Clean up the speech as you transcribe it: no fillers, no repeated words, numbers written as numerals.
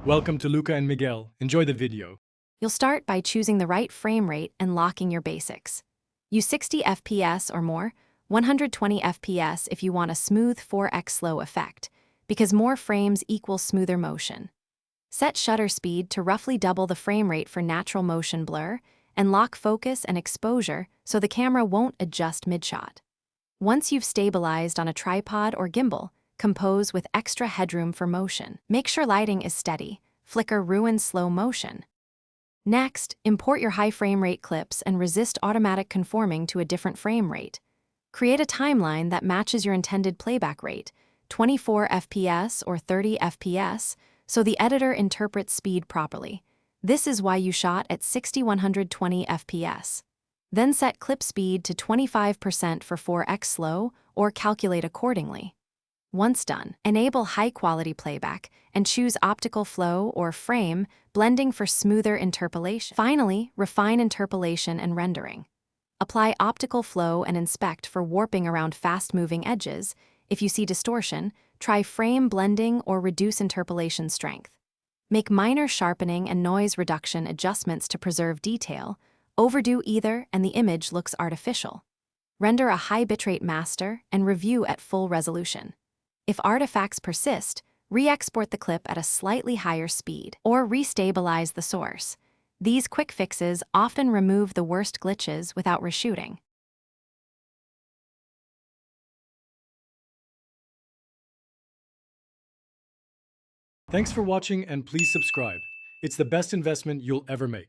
Welcome to Luca and Miguel. Enjoy the video. You'll start by choosing the right frame rate and locking your basics. Use 60 FPS or more, 120 FPS if you want a smooth 4x slow effect, because more frames equals smoother motion. Set shutter speed to roughly double the frame rate for natural motion blur, and lock focus and exposure so the camera won't adjust mid-shot. Once you've stabilized on a tripod or gimbal, compose with extra headroom for motion. Make sure lighting is steady. Flicker ruins slow motion. Next, import your high frame rate clips and resist automatic conforming to a different frame rate. Create a timeline that matches your intended playback rate, 24 FPS or 30 FPS, so the editor interprets speed properly. This is why you shot at 60-120 FPS. Then set clip speed to 25% for 4x slow or calculate accordingly. Once done, enable high-quality playback and choose optical flow or frame blending for smoother interpolation. Finally, refine interpolation and rendering. Apply optical flow and inspect for warping around fast-moving edges. If you see distortion, try frame blending or reduce interpolation strength. Make minor sharpening and noise reduction adjustments to preserve detail. Overdo either and the image looks artificial. Render a high bitrate master and review at full resolution. If artifacts persist, re-export the clip at a slightly higher speed or restabilize the source. These quick fixes often remove the worst glitches without reshooting. Thanks for watching and please subscribe. It's the best investment you'll ever make.